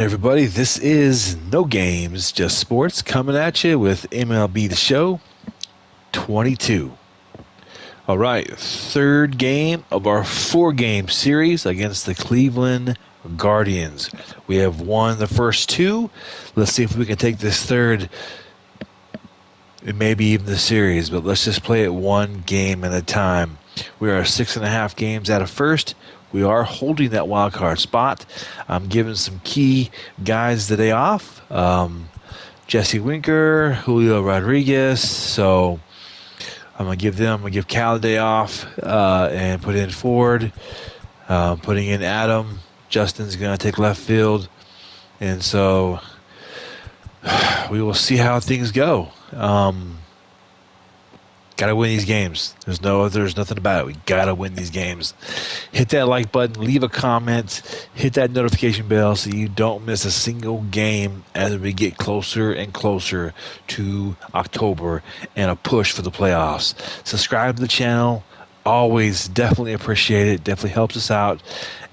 Everybody, this is No Games, Just Sports coming at you with MLB The Show 22. All right, third game of our four-game series against the Cleveland Guardians. We have won the first two. Let's see if we can take this third and maybe even the series, but let's just play it one game at a time. We are 6.5 games out of first. We are holding that wild card spot. I'm giving some key guys the day off. Jesse Winker, Julio Rodriguez. So I'm gonna give Cal a day off and put in Ford. Putting in Adam. Justin's gonna take left field, and so we will see how things go. Gotta win these games. There's nothing about it. We gotta win these games. Hit that like button, leave a comment, hit that notification bell so you don't miss a single game as we get closer and closer to October and a push for the playoffs. Subscribe to the channel. Always definitely appreciate it. Definitely helps us out.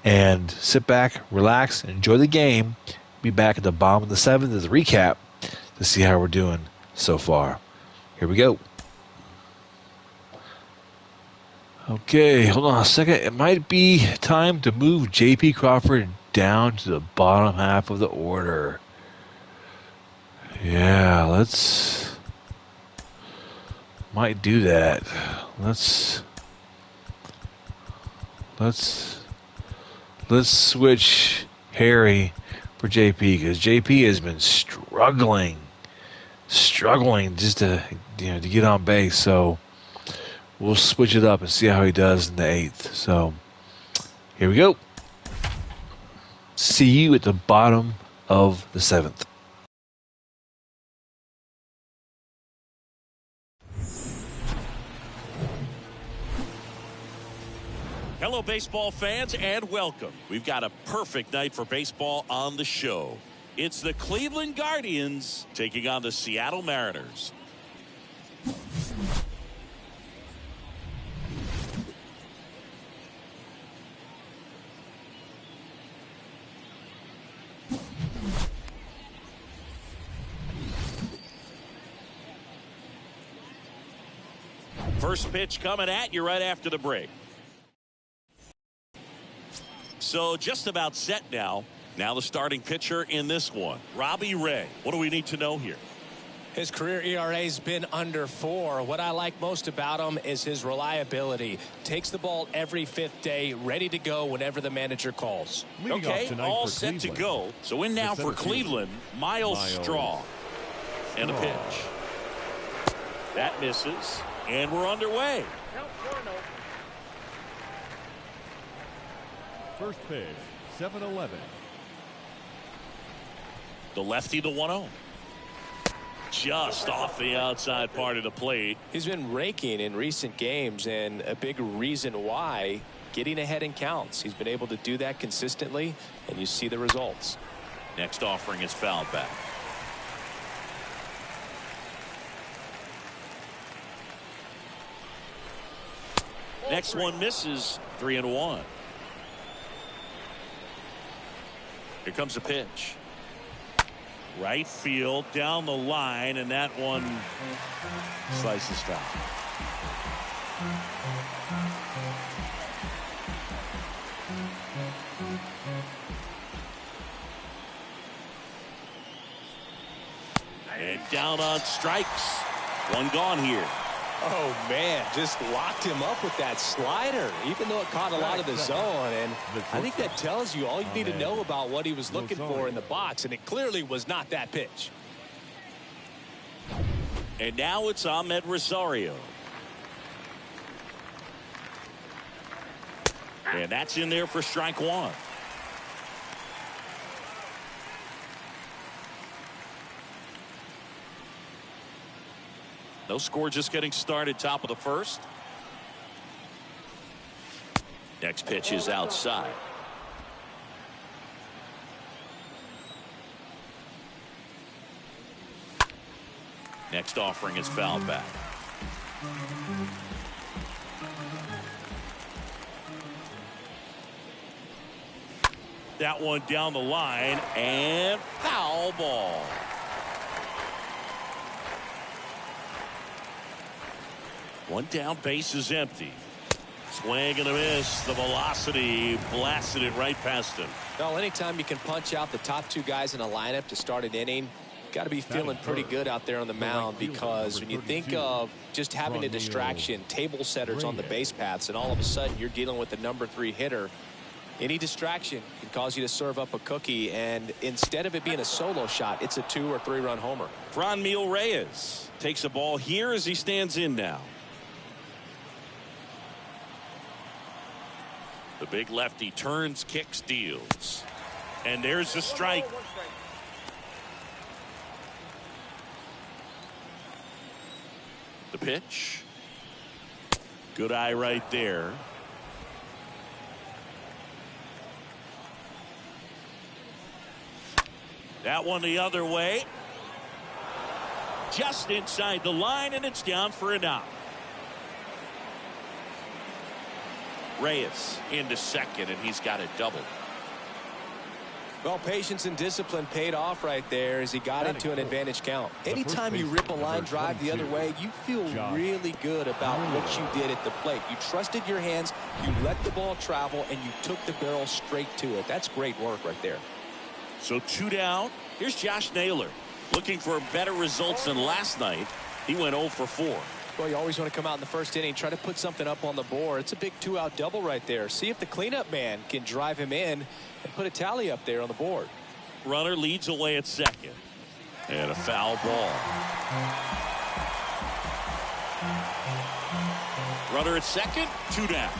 And sit back, relax, enjoy the game. Be back at the bottom of the seventh as a recap to see how we're doing so far. Here we go. Okay, hold on a second. It might be time to move J.P. Crawford down to the bottom half of the order. Yeah, might do that. Let's switch Harry for J.P. because J.P. has been struggling just to get on base. So we'll switch it up and see how he does in the eighth. So here we go. See you at the bottom of the seventh. Hello, baseball fans, and welcome. We've got a perfect night for baseball on the show. It's the Cleveland Guardians taking on the Seattle Mariners. First pitch coming at you right after the break. So just about set now. Now the starting pitcher in this one, Robbie Ray. What do we need to know here? His career ERA's been under 4. What I like most about him is his reliability. Takes the ball every fifth day, ready to go whenever the manager calls. Okay, all set to go. So in now for Cleveland, Miles Straw. And a pitch. That misses. And we're underway. First pitch, 7-11. The lefty to 1-0. Just off the outside part of the plate. He's been raking in recent games, and a big reason why, getting ahead in counts. He's been able to do that consistently, and you see the results. Next offering is fouled back. Next one misses. 3-1. Here comes a pitch. Right field down the line, and that one slices foul. And down on strikes. One gone here. Oh, man, just locked him up with that slider, even though it caught a lot of the zone. And I think that tells you all you need to know about what he was looking for in the box, and it clearly was not that pitch. And now it's Ahmed Rosario. And that's in there for strike one. No score, just getting started, top of the first. Next pitch is outside. Next offering is fouled back. That one down the line and foul ball. One down, base is empty. Swing and a miss. The velocity blasted it right past him. Well, anytime you can punch out the top two guys in a lineup to start an inning, got to be feeling pretty good out there on the mound, because when you think of just having a distraction, table setters on the base paths, and all of a sudden you're dealing with the #3 hitter, any distraction can cause you to serve up a cookie, and instead of it being a solo shot, it's a 2 or 3 run homer. Franmil Reyes takes a ball here as he stands in now. The big lefty turns, kicks, deals. And there's a strike. The pitch. Good eye right there. That one the other way. Just inside the line, and it's down for a knock. Reyes into second, and he's got a double. Well, patience and discipline paid off right there as he got into an advantage count. Anytime you rip a line drive the other way, you feel really good about what you did at the plate. You trusted your hands, you let the ball travel, and you took the barrel straight to it. That's great work right there. So 2 down. Here's Josh Naylor looking for better results than last night. He went 0 for 4. Well, you always want to come out in the first inning, try to put something up on the board. It's a big 2-out double right there. See if the cleanup man can drive him in and put a tally up there on the board. Runner leads away at second. And a foul ball. Runner at second, 2 down.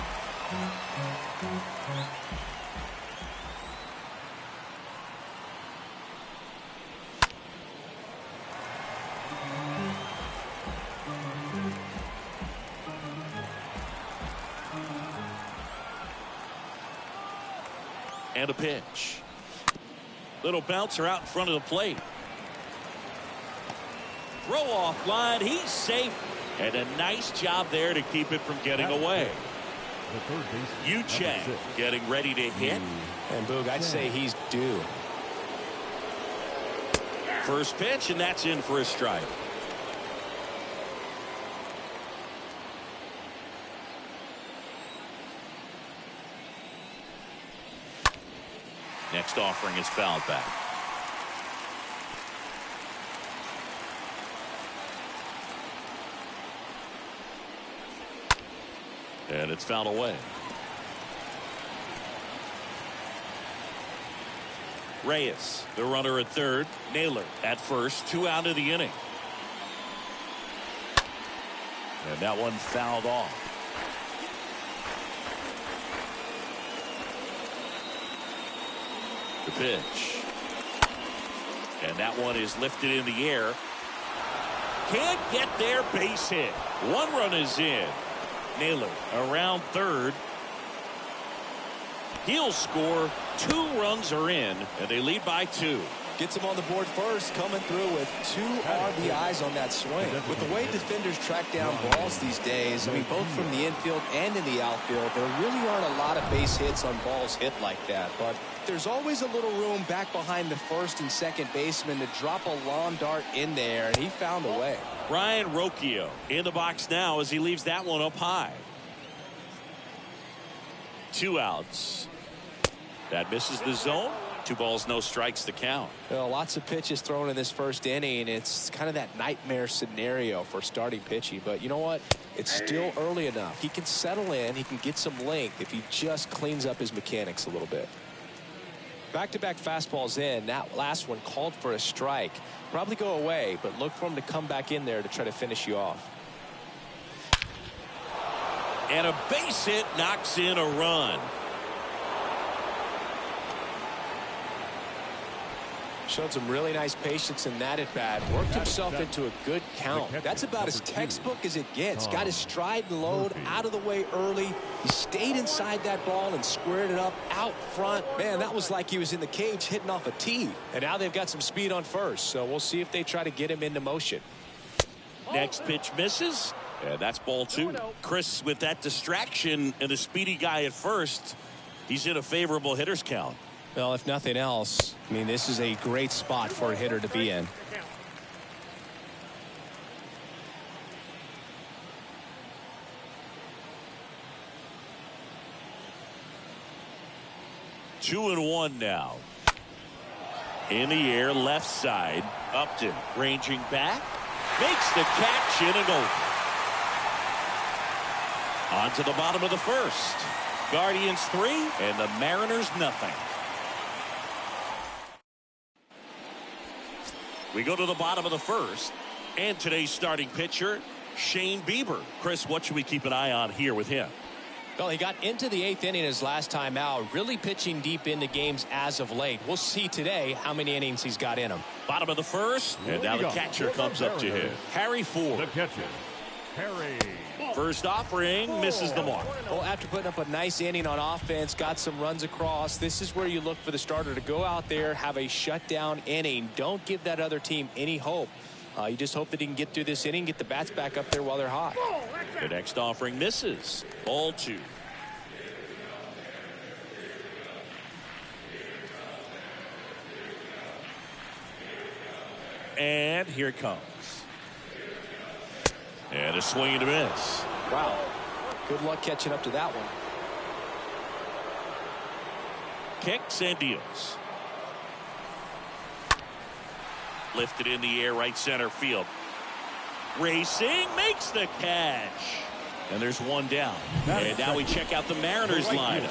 And a pitch. Little bouncer out in front of the plate. Throw off line. He's safe. And a nice job there to keep it from getting away. Yu Chang getting ready to hit. And Boog, I'd say he's due. First pitch, and that's in for a strike. Next offering is fouled back. And it's fouled away. Reyes, the runner at third. Naylor at first. 2 out of the inning. And that one fouled off. The pitch. And that one is lifted in the air. Can't get there, base hit. 1 run is in. Naylor around third. He'll score. 2 runs are in, and they lead by 2. Gets him on the board first, coming through with 2 RBIs on that swing. With the way defenders track down balls these days, I mean, both from the infield and in the outfield, there really aren't a lot of base hits on balls hit like that. But there's always a little room back behind the first and second baseman to drop a long dart in there, and he found a way. Ryan Rocchio in the box now as he leaves that one up high. 2 outs. That misses the zone. 2 balls, no strikes to count. Well, lots of pitches thrown in this first inning. It's kind of that nightmare scenario for starting pitching. But you know what? It's still early enough. He can settle in. He can get some length if he just cleans up his mechanics a little bit. Back-to-back fastballs in. That last one called for a strike. Probably go away, but look for him to come back in there to try to finish you off. And a base hit knocks in a run. Showed some really nice patience in that at bat. Worked himself into a good count. That's about as textbook as it gets. Got his stride and load out of the way early. He stayed inside that ball and squared it up out front. Man, that was like he was in the cage hitting off a tee. And now they've got some speed on first. So we'll see if they try to get him into motion. Next pitch misses. And that's ball 2. Chris, with that distraction and a speedy guy at first, he's in a favorable hitter's count. Well, if nothing else, I mean, this is a great spot for a hitter to be in. Two and one now. In the air, left side. Upton ranging back. Makes the catch in and over. On to the bottom of the first. Guardians 3 and the Mariners nothing. We go to the bottom of the first. And today's starting pitcher, Shane Bieber. Chris, what should we keep an eye on here with him? Well, he got into the 8th inning his last time out, really pitching deep into games as of late. We'll see today how many innings he's got in him. Bottom of the first, and now the catcher comes up to hit. Harry Ford. The catcher, Harry. First offering, misses the mark. Well, after putting up a nice inning on offense, got some runs across, this is where you look for the starter to go out there, have a shutdown inning. Don't give that other team any hope. You just hope that he can get through this inning, get the bats back up there while they're hot. The next offering misses. Ball 2. And here it comes. And a swing and a miss. Wow. Good luck catching up to that one. Kicks and deals. Lifted in the air, right center field. Racing, makes the catch. And there's one down. And now we check out the Mariners lineup.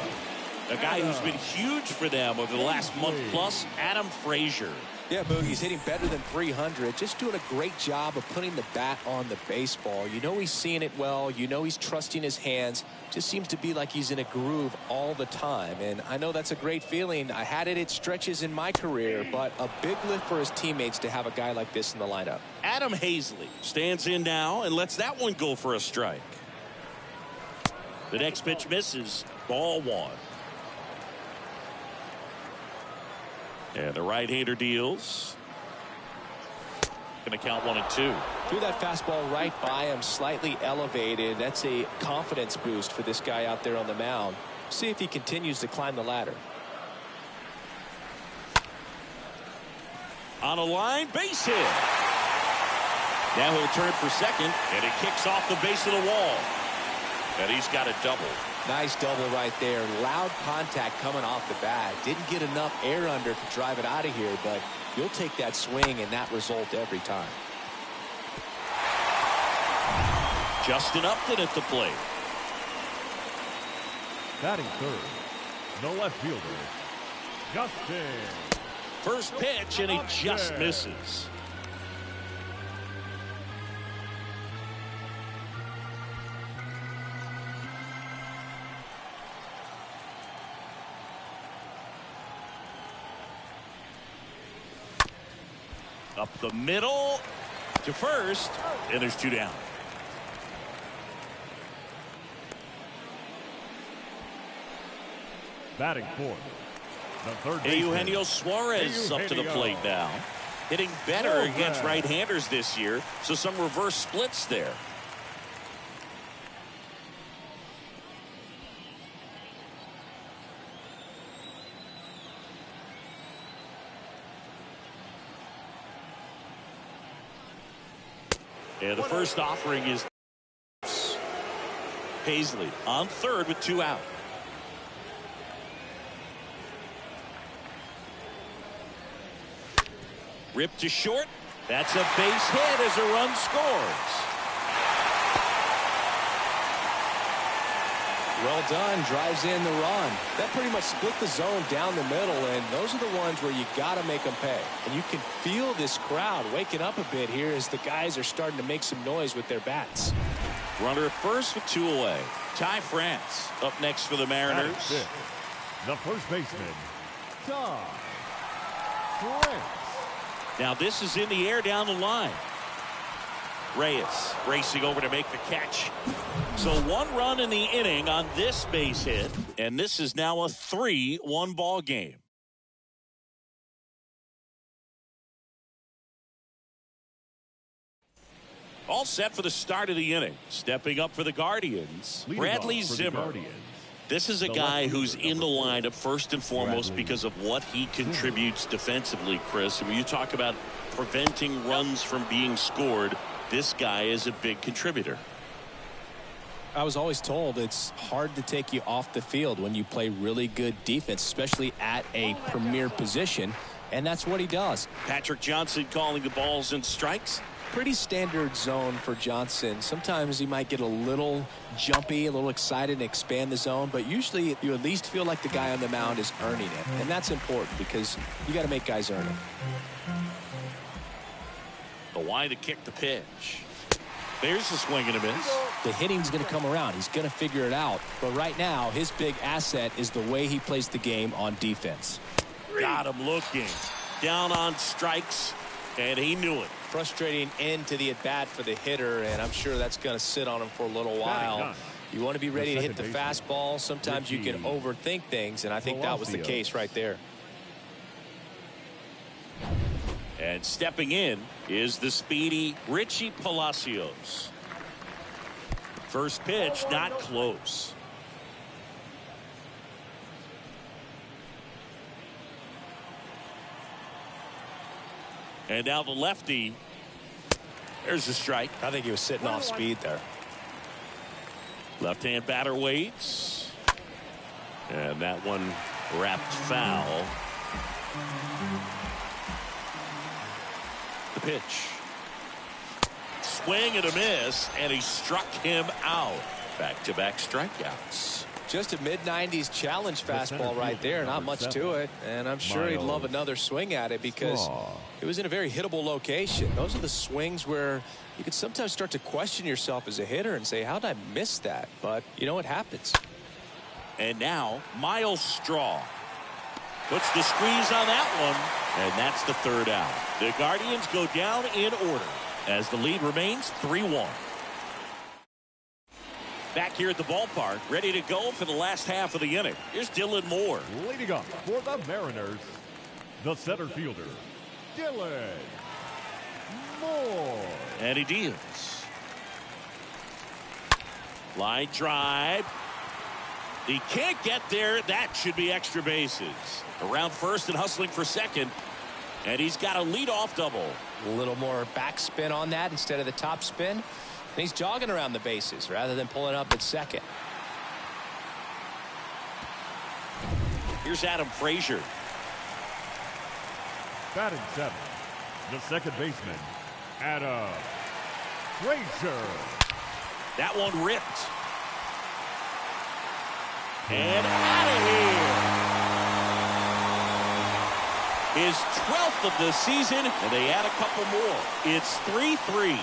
A guy who's been huge for them over the last month plus, Adam Frazier. Yeah, Boogie's hitting better than 300. Just doing a great job of putting the bat on the baseball. You know he's seeing it well. You know he's trusting his hands. Just seems to be like he's in a groove all the time. And I know that's a great feeling. I had it at stretches in my career, but a big lift for his teammates to have a guy like this in the lineup. Adam Hazley stands in now and lets that one go for a strike. The next pitch misses. Ball 1. And the right-hander deals. Going to count 1 and 2. Threw that fastball right by him, slightly elevated. That's a confidence boost for this guy out there on the mound. See if he continues to climb the ladder. On a line, base hit. Now he'll turn for second, and it kicks off the base of the wall. And he's got a double. Nice double right there. Loud contact coming off the bat. Didn't get enough air under to drive it out of here, but you'll take that swing and that result every time. Justin Upton at the plate. Batting third, the left fielder, Justin. First pitch, and he just misses. Up the middle to first, and there's 2 down. Batting fourth, the third baseman, Eugenio Suarez up to the plate now. Hitting better against right-handers this year, so some reverse splits there. And the first offering is Hazley on third with 2 out. Ripped to short. That's a base hit as a run scores. Well done. Drives in the run. That pretty much split the zone down the middle, and those are the ones where you got to make them pay. And you can feel this crowd waking up a bit here as the guys are starting to make some noise with their bats. Runner at first with 2 away. Ty France up next for the Mariners. the first baseman, Ty France. Now this is in the air down the line. Reyes racing over to make the catch. So 1 run in the inning on this base hit, and this is now a 3-1 ball game. All set for the start of the inning. Stepping up for the Guardians, Bradley Zimmer. This is a guy who's in the lineup first and foremost because of what he contributes defensively, Chris. And when you talk about preventing runs from being scored, this guy is a big contributor. I was always told it's hard to take you off the field when you play really good defense, especially at a premier position, and that's what he does. Patrick Johnson calling the balls and strikes. Pretty standard zone for Johnson. Sometimes he might get a little jumpy, a little excited and expand the zone, but usually you at least feel like the guy on the mound is earning it, and that's important because you got to make guys earn it. The wide to kick the pitch. There's the swing and a miss. The hitting's going to come around. He's going to figure it out, but right now his big asset is the way he plays the game on defense. Got him looking. Down on strikes, and he knew it. Frustrating end to the at-bat for the hitter, and I'm sure that's going to sit on him for a little while. You want to be ready to hit the fastball. Sometimes you can overthink things, and I think that was the case right there. And stepping in is the speedy Richie Palacios. First pitch, not close. And now the lefty. There's a strike. I think he was sitting off speed there. Left-hand batter waits. And that one wrapped foul. The pitch. Swing and a miss, and he struck him out. Back-to-back strikeouts. Just a mid-90s challenge fastball right there. Not much to it. And I'm sure he'd love another swing at it because it was in a very hittable location. Those are the swings where you can sometimes start to question yourself as a hitter and say, how did I miss that? But you know what happens. And now Miles Straw puts the squeeze on that one. And that's the third out. The Guardians go down in order as the lead remains 3-1. Back here at the ballpark, ready to go for the last half of the inning. Here's Dylan Moore. Leading up for the Mariners, the center fielder, Dylan Moore. And he deals. Line drive. He can't get there. That should be extra bases. Around first and hustling for second. And he's got a leadoff double. A little more backspin on that instead of the top spin. And he's jogging around the bases rather than pulling up at second. Here's Adam Frazier. Batting seventh, the second baseman, Adam Frazier. That one ripped. And out of here. His 12th of the season, and they add a couple more. It's 3-3.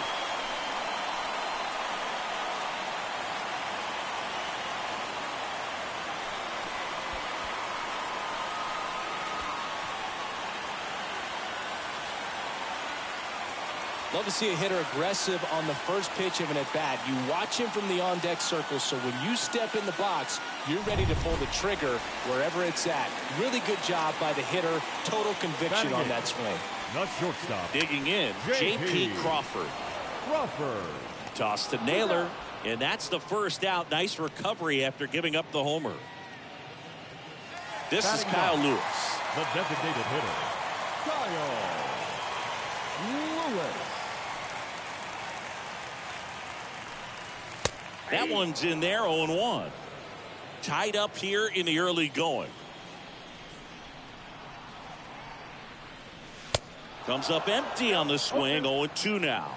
Love to see a hitter aggressive on the first pitch of an at-bat. You watch him from the on-deck circle, so when you step in the box, you're ready to pull the trigger wherever it's at. Really good job by the hitter. Total conviction on that swing. The shortstop. Digging in, J.P. Crawford. Toss to Naylor, and that's the first out. Nice recovery after giving up the homer. This is Kyle Lewis. The designated hitter, Kyle Lewis. That one's in there, 0-1. Tied up here in the early going. Comes up empty on the swing, 0-2 now.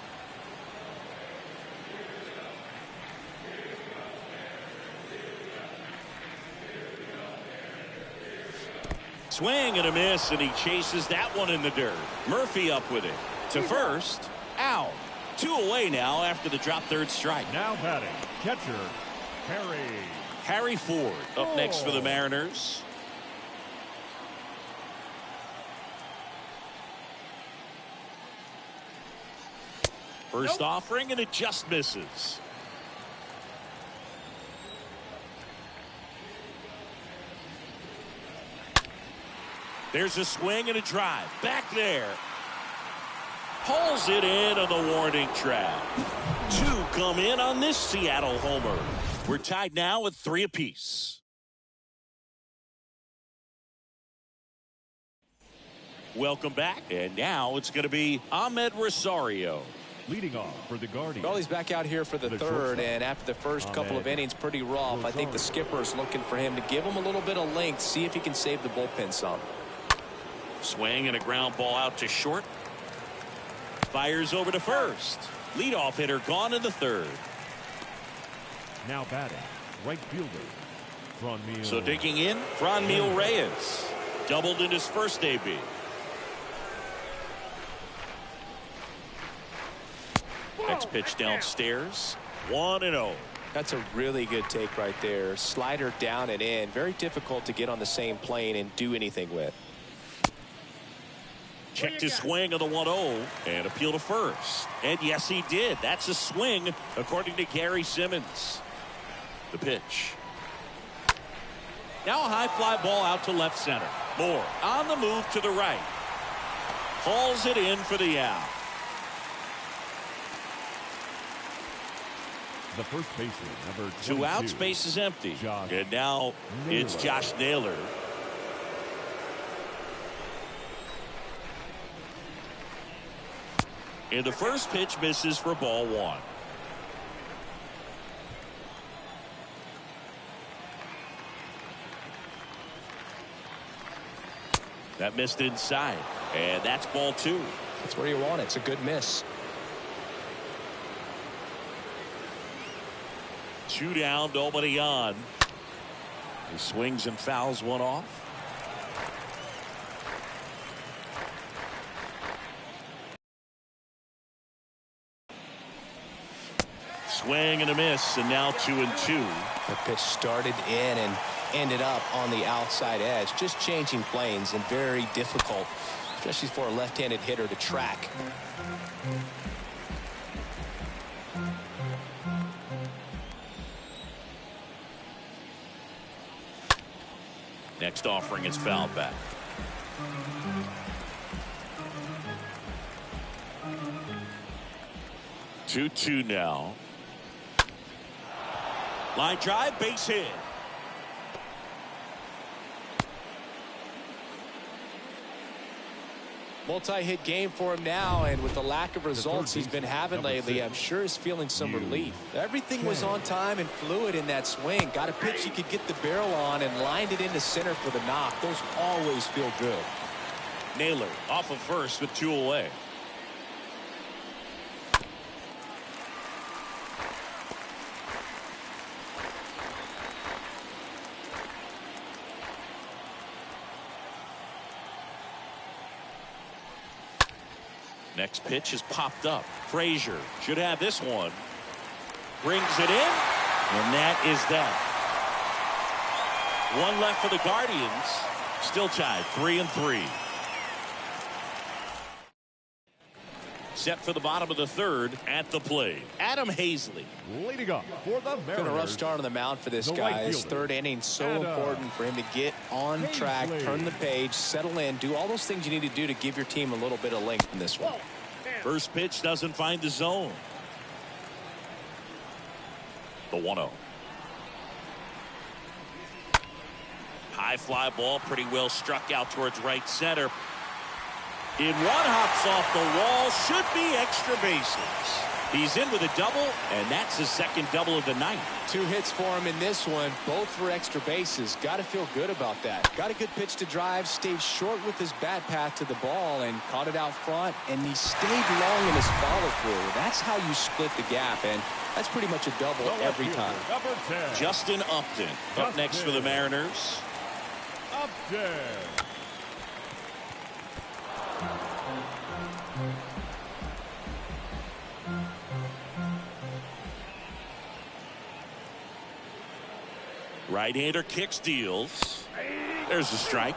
Swing and a miss, and he chases that one in the dirt. Murphy up with it. To first, out. 2 away now after the drop third strike. Now batting, catcher, Harry Ford up next for the Mariners. First offering, and it just misses. There's a swing and a drive. Back there. Pulls it in on the warning track. 2 come in on this Seattle homer. We're tied now with 3 apiece. Welcome back. And now it's going to be Ahmed Rosario. Leading off for the Guardians. Well, he's back out here for the third, and after the first couple of innings, pretty rough. I think the skipper's looking for him to give him a little bit of length, see if he can save the bullpen some. Swing and a ground ball out to short. Fires over to first. Leadoff hitter gone in the third. Now batting, right fielder, Franmil. So digging in, Franmil Reyes. Doubled in his first AB. Next pitch downstairs. 1-0. That's a really good take right there. Slider down and in. Very difficult to get on the same plane and do anything with. Checked his swing of the 1-0 and appeal to first. And yes, he did. That's a swing, according to Gary Simmons. The pitch. Now a high fly ball out to left center. Moore on the move to the right. Hauls it in for the out. The first baseman, number 22. 2 outs, base is empty. Josh And now it's Naylor. Josh Naylor. And the first pitch misses for ball 1. That missed inside. And that's ball 2. That's where you want it. It's a good miss. 2 down, nobody on. He swings and fouls one off. Swing and a miss, and now 2-2. The pitch started in and ended up on the outside edge. Just changing planes and very difficult, especially for a left-handed hitter to track. Next offering is fouled back. Two now. Line drive, base hit. Multi-hit game for him now, and with the lack of results he's been having lately, I'm sure he's feeling some relief. Everything was on time and fluid in that swing. Got a pitch he could get the barrel on and lined it into center for the knock. Those always feel good. Naylor off of first with 2 away. Next pitch is popped up. Frazier should have this one. Brings it in, and that is that. 1 left for the Guardians. Still tied 3-3. Set for the bottom of the third at the plate. Adam Hazley. Leading up for the Mariners. Been a rough start on the mound for this The guy. right His fielder. third inning so And, important for him to get on track, turn the page, settle in, do all those things you need to do to give your team a little bit of length in this one. First pitch doesn't find the zone. The 1-0. High fly ball, pretty well struck out towards right center. In one, hops off the wall, should be extra bases. He's in with a double, and that's his second double of the night. 2 hits for him in this one, both for extra bases. Got to feel good about that. Got a good pitch to drive, stayed short with his bat path to the ball, and caught it out front, and he stayed long in his follow-through. That's how you split the gap, and that's pretty much a double every time. Number 10. Justin Upton up next for the Mariners. Upton. Right-hander kicks, deals. There's a strike.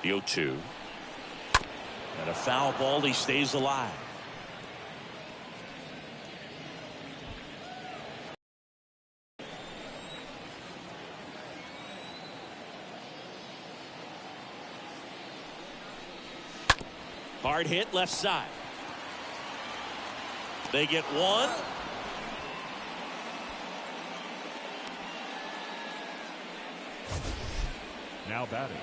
The 0-2. And a foul ball. He stays alive. Hard hit left side. They get 1. Now batting.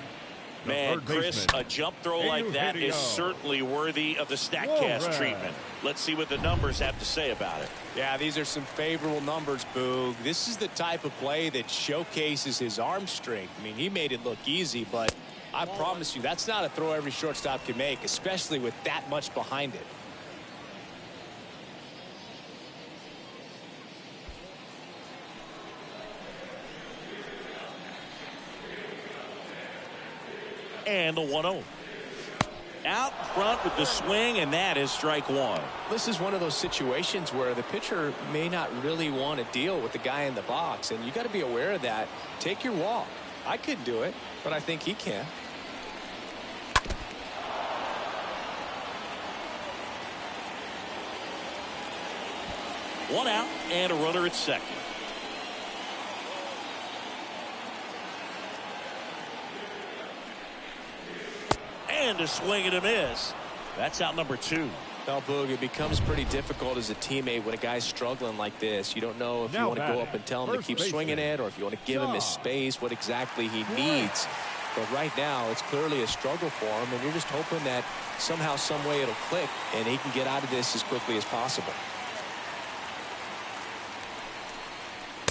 the Man, third Chris, baseman. a jump throw like that is certainly worthy of the StatCast treatment. Let's see what the numbers have to say about it. Yeah, these are some favorable numbers, Boog. This is the type of play that showcases his arm strength. I mean, he made it look easy, but I promise you, that's not a throw every shortstop can make, especially with that much behind it. And the 1-0. Out front with the swing, and that is strike one. This is one of those situations where the pitcher may not really want to deal with the guy in the box, and you got to be aware of that. Take your walk. I couldn't do it, but I think he can. One out and a runner at second. And a swing and a miss. That's out number two. Now, Boog, it becomes pretty difficult as a teammate when a guy's struggling like this. You don't know if you want to go up and tell him to keep swinging it, or if you want to give him his space, what exactly he needs. But right now, it's clearly a struggle for him, and you're just hoping that somehow, some way it'll click, and he can get out of this as quickly as possible.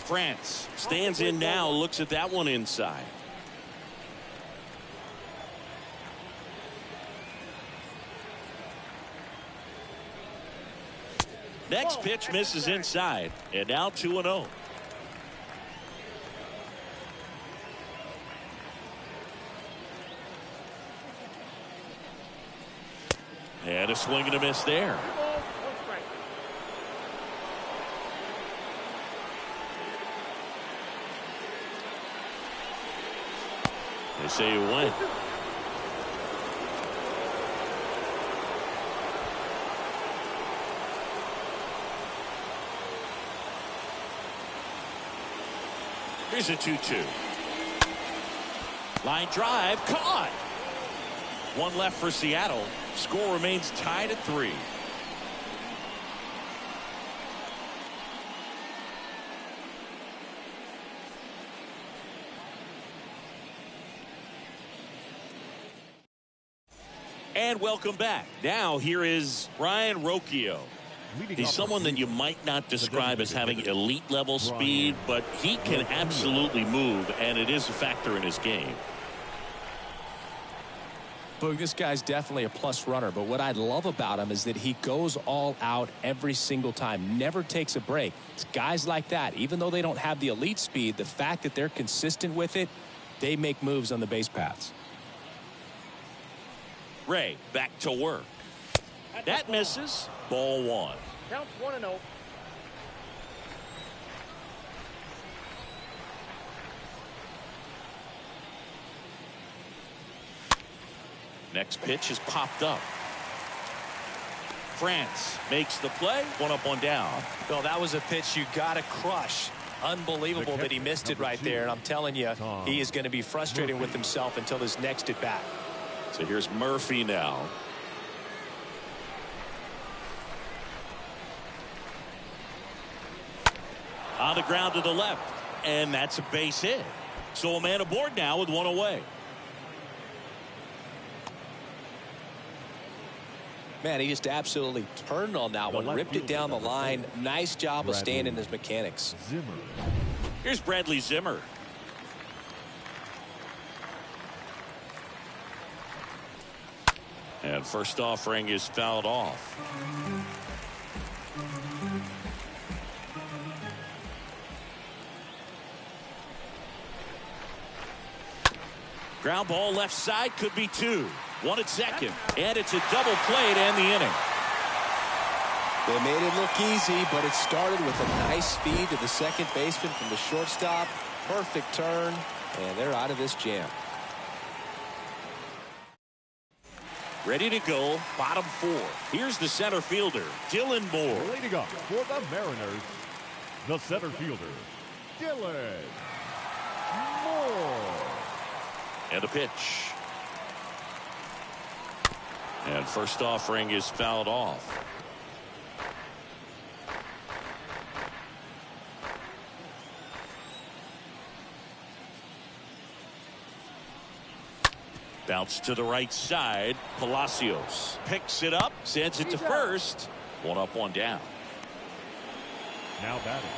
France stands in now, looks at that one inside. Next pitch misses inside, and now 2-0. And a swing and a miss there. They say you win. Here's a 2-2. Line drive caught. One left for Seattle. Score remains tied at 3. And welcome back. Now here is Ryan Rocchio. He's someone that you might not describe as having elite level speed, but he can absolutely move, and it is a factor in his game. Boog, this guy's definitely a plus runner, but what I love about him is that he goes all out every single time, never takes a break. It's guys like that, even though they don't have the elite speed, the fact that they're consistent with it, they make moves on the base paths. Ray back to work. That misses. Ball one. Counts 1-0. Next pitch is popped up. France makes the play. One up, one down. Well, that was a pitch you got to crush. Unbelievable that he missed it right there. And I'm telling you, he is going to be frustrated with himself until his next at bat. So here's Murphy now. On the ground to the left, and that's a base hit. So a man aboard now with one away. Man, he just absolutely turned on that one, ripped it down the line. Nice job of staying in his mechanics. Here's Bradley Zimmer. And first offering is fouled off. Ground ball left side, could be two. One at second, and it's a double play to end the inning. They made it look easy, but it started with a nice feed to the second baseman from the shortstop. Perfect turn, and they're out of this jam. Ready to go, bottom four. Here's the center fielder, Dylan Moore. Leading up for the Mariners, the center fielder, Dylan Moore. And a pitch. And first offering is fouled off. Bounce to the right side. Palacios picks it up, sends it to first. One up, one down. Now batting,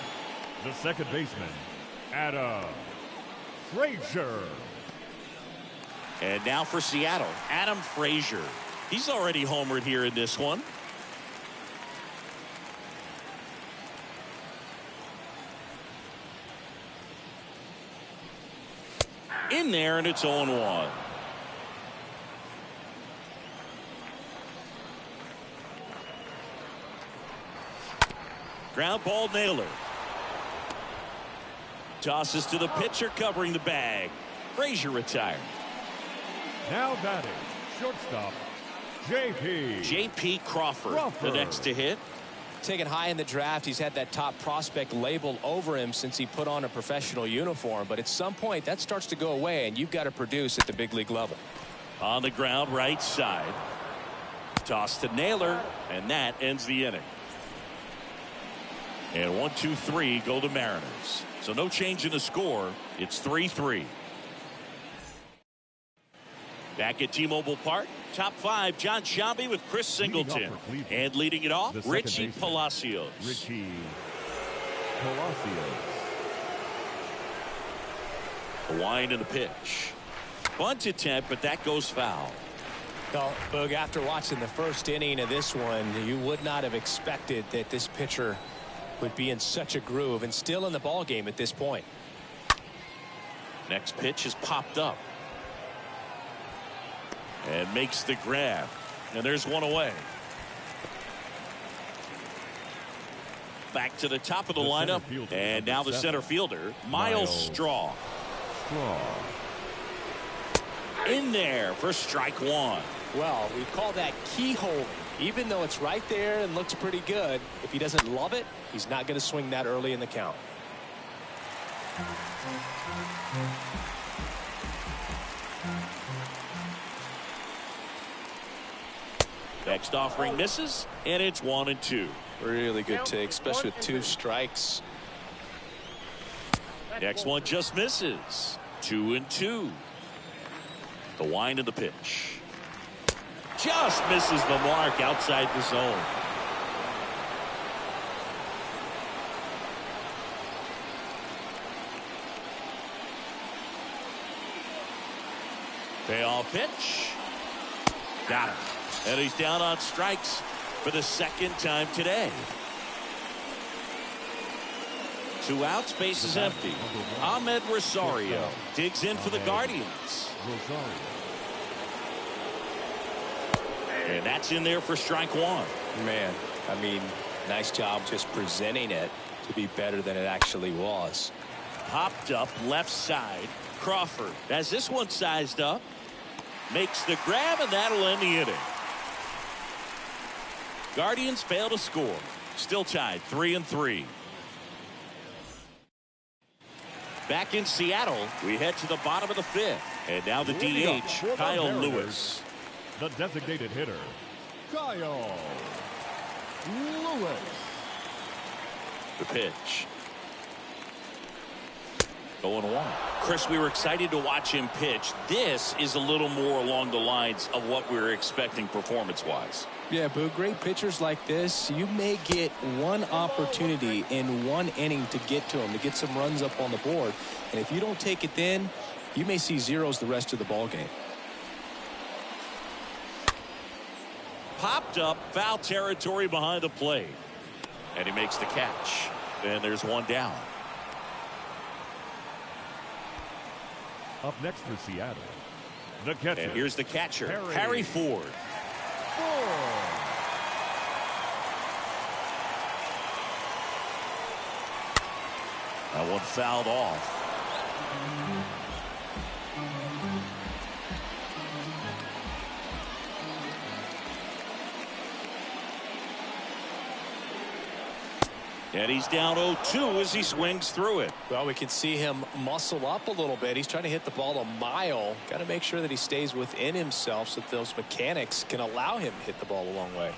the second baseman, Adam Frazier. And now for Seattle, Adam Frazier. He's already homered here in this one. In there, and it's 0-1. Ground ball, Naylor. Tosses to the pitcher, covering the bag. Frazier retired. Now batting, shortstop, J.P. Crawford, the next to hit. Taken high in the draft, he's had that top prospect labeled over him since he put on a professional uniform. But at some point, that starts to go away, and you've got to produce at the big league level. On the ground, right side. Toss to Naylor, and that ends the inning. And 1-2-3 go to Mariners. So no change in the score. It's 3-3. Back at T-Mobile Park, top five, John Sciambi with Chris Singleton. And leading it off, Richie Palacios. The wind and the pitch. Bunt attempt, but that goes foul. Well, Boog, after watching the first inning of this one, you would not have expected that this pitcher would be in such a groove and still in the ball game at this point. Next pitch is popped up. And makes the grab. And there's one away. Back to the top of the lineup. And now the center fielder, Miles Straw. In there for strike one. Well, we call that keyhole. Even though it's right there and looks pretty good, if he doesn't love it, he's not going to swing that early in the count. Next offering misses, and it's 1-2. Really good take, especially with 2 strikes. Next one just misses. 2-2. The wind of the pitch. Just misses the mark outside the zone. Payoff pitch. Got it. And he's down on strikes for the second time today. 2 outs, base is empty. Ahmed Rosario digs in for the Guardians. And that's in there for strike one. Man, I mean, nice job just presenting it to be better than it actually was. Popped up left side. Crawford has this one sized up. Makes the grab, and that'll end the inning. Guardians fail to score. Still tied 3-3. Back in Seattle, we head to the bottom of the 5th. And now the DH, Kyle Lewis. The designated hitter, Kyle Lewis. The pitch. 0-1. Chris, we were excited to watch him pitch. This is a little more along the lines of what we were expecting performance-wise. Yeah, Boo, great pitchers like this, you may get one opportunity in one inning to get to him, to get some runs up on the board. And if you don't take it then, you may see zeros the rest of the ball game. Popped up, foul territory behind the plate. And he makes the catch. And there's one down. Up next for Seattle, the catcher. And here's the catcher, Harry Ford. That one fouled off. And he's down 0-2 as he swings through it. Well, we can see him muscle up a little bit. He's trying to hit the ball a mile. Got to make sure that he stays within himself so that those mechanics can allow him to hit the ball a long way.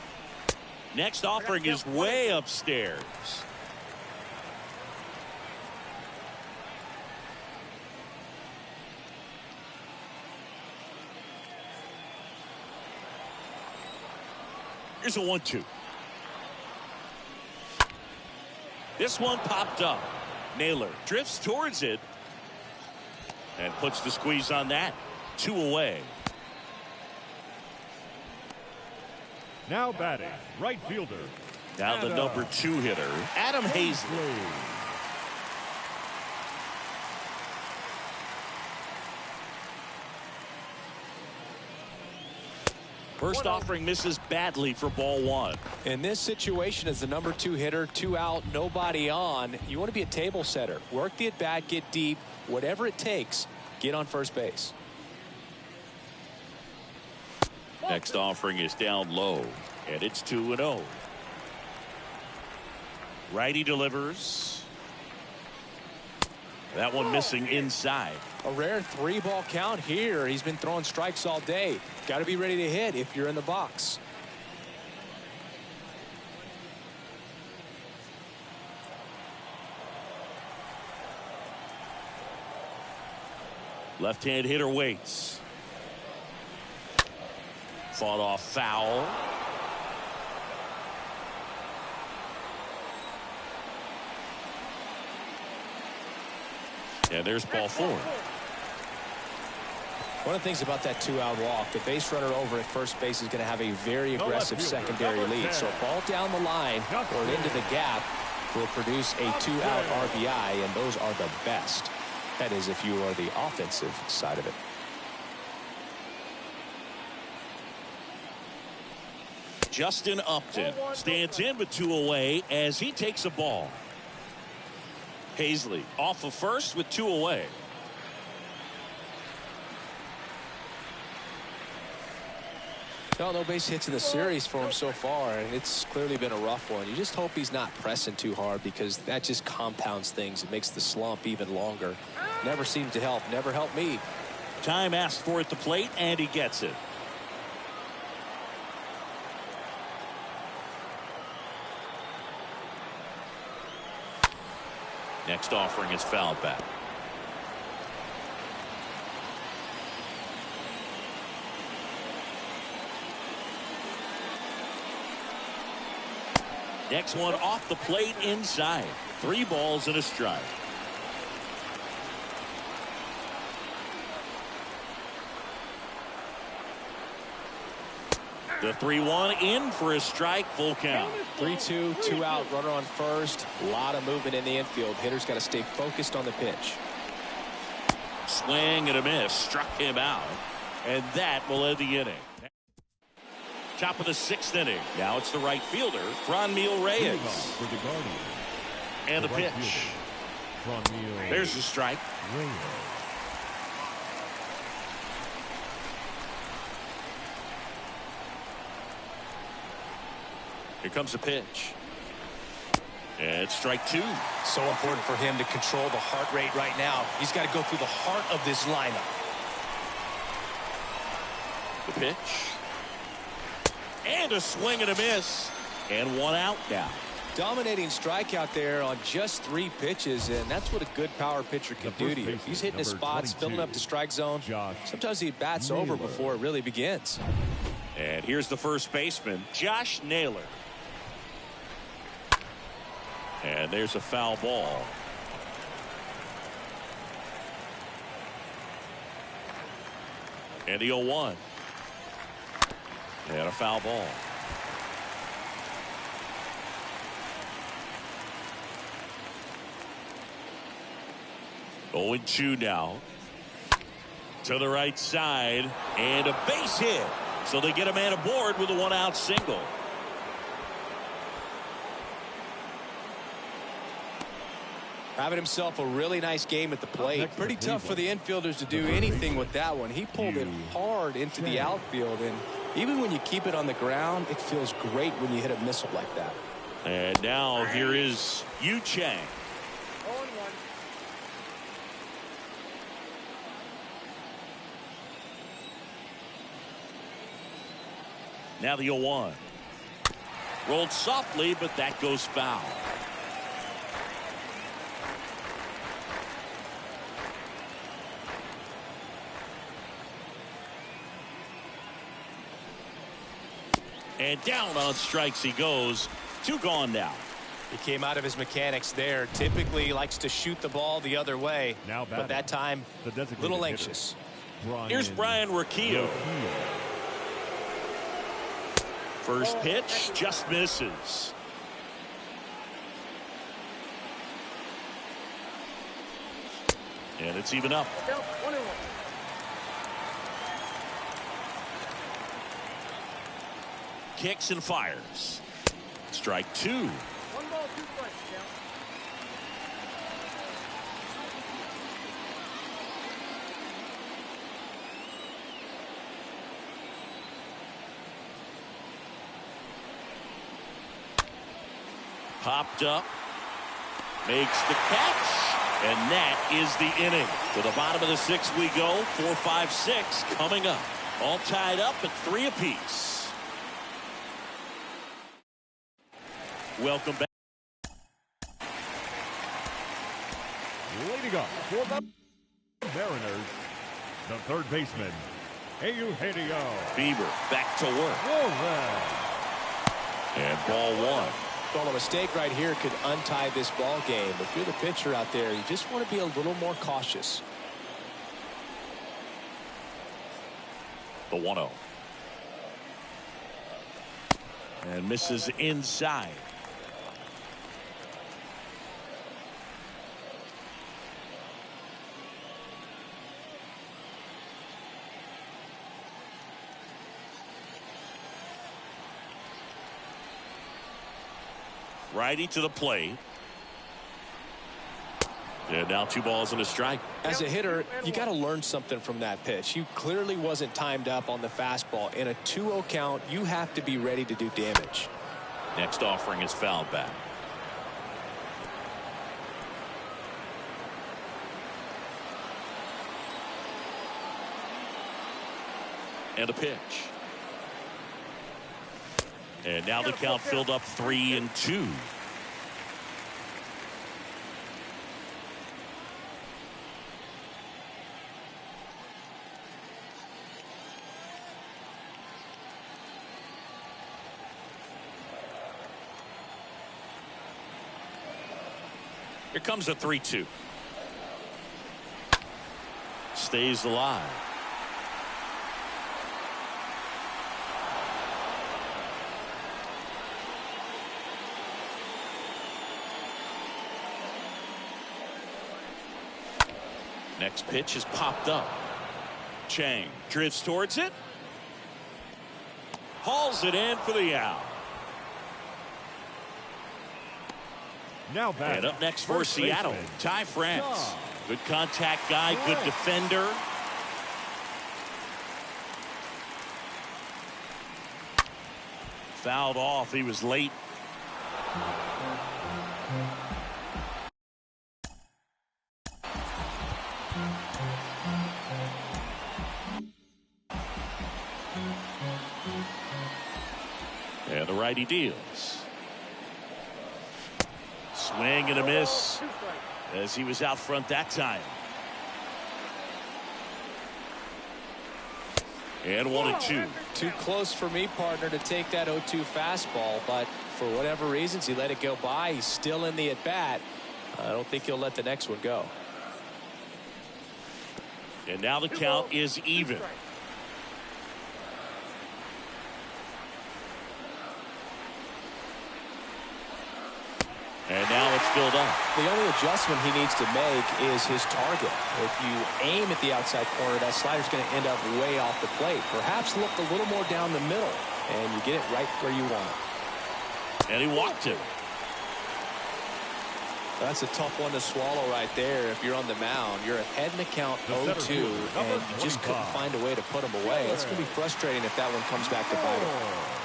Next offering is way upstairs. Here's a 1-2. This one popped up. Naylor drifts towards it and puts the squeeze on that. 2 away. Now batting, right fielder. Now the number 2 hitter, Adam Hazley. First offering misses badly for ball 1. In this situation, as the number 2 hitter, 2 out, nobody on, you want to be a table setter. Work the at bat, get deep, whatever it takes, get on first base. Next offering is down low, and it's 2-0. Righty delivers. That one missing inside. A rare 3-ball count here. He's been throwing strikes all day. Got to be ready to hit if you're in the box. Left-hand hitter waits. Fought off foul. And there's ball 4. One of the things about that 2-out walk, the base runner over at first base is going to have a very aggressive secondary lead. So a ball down the line or into the gap will produce a 2-out RBI, and those are the best. That is if you are the offensive side of it. Justin Upton stands in with 2 away as he takes a ball. Hazley off of first with 2 away. Well, no base hits in the series for him so far, and it's clearly been a rough one. You just hope he's not pressing too hard, because that just compounds things. It makes the slump even longer. Never seems to help. Never helped me. Time asked for at the plate, and he gets it. Next offering is fouled back. Next one off the plate inside. 3 balls and a strike. The 3-1 in for a strike, full count. 3-2, 2 out, runner on first. A lot of movement in the infield. Hitter's got to stay focused on the pitch. Swing and a miss, struck him out, and that will end the inning. Top of the 6th inning. Now it's the right fielder, Franmil Reyes. For the Guardians, And the right pitch. fielder, Franmil There's the strike. Reyes. Here comes the pitch. And it's strike 2. So important for him to control the heart rate right now. He's got to go through the heart of this lineup. The pitch. And a swing and a miss. And 1 out now. Dominating strikeout there on just 3 pitches, and that's what a good power pitcher can do to you. He's hitting his spots, filling up the strike zone. Sometimes he bats over before it really begins. And here's the first baseman, Josh Naylor. And there's a foul ball. And the 0-1. And a foul ball. Oh, and 2 now. To the right side. And a base hit. So they get a man aboard with a 1-out single. Having himself a really nice game at the plate. Pretty tough for the infielders to do anything with that one. He pulled it hard into the outfield, and even when you keep it on the ground, it feels great when you hit a missile like that. And now here is Yu Chang. Now the 0-1. Rolled softly, but that goes foul. And down on strikes he goes. 2 gone now. He came out of his mechanics there. Typically he likes to shoot the ball the other way. Now but that time, a little anxious. Here's Brian Riccio. First pitch just misses. And it's even up. Kicks and fires. Strike 2. 1 ball, 2 strikes, count. Popped up. Makes the catch. And that is the inning. To the bottom of the 6th we go. 4, 5, 6 coming up. All tied up at 3 apiece. Welcome back. Leading up for the Mariners, the third baseman, Eugenio. Bieber back to work. And ball 1. Well, a mistake right here could untie this ball game. If you're the pitcher out there, you just want to be a little more cautious. The 1-0. And misses inside. Righty to the plate. And now 2 balls and a strike. As a hitter, you got to learn something from that pitch. You clearly wasn't timed up on the fastball. In a 2-0 count, you have to be ready to do damage. Next offering is fouled back. And a pitch. And now the count filled up 3-2. Here comes a 3-2. Stays alive. Next pitch is popped up. Chang drifts towards it. Hauls it in for the out. Now back. And up next for Seattle, Ty France. Good contact guy, good defender. Fouled off. He was late. And the righty deals. Swing and a miss as he was out front that time. And 1-2. Too close for me, partner, to take that 0-2 fastball, but for whatever reasons he let it go by. He's still in the at-bat. I don't think he'll let the next one go. And now the count is even. And now it's filled up. The only adjustment he needs to make is his target. If you aim at the outside corner, that slider's going to end up way off the plate. Perhaps look a little more down the middle, and you get it right where you want it. And he walked him. That's a tough one to swallow right there. If you're on the mound, you're ahead in the count 0-2, and you just couldn't find a way to put him away. It's going to be frustrating if that one comes back to bite him.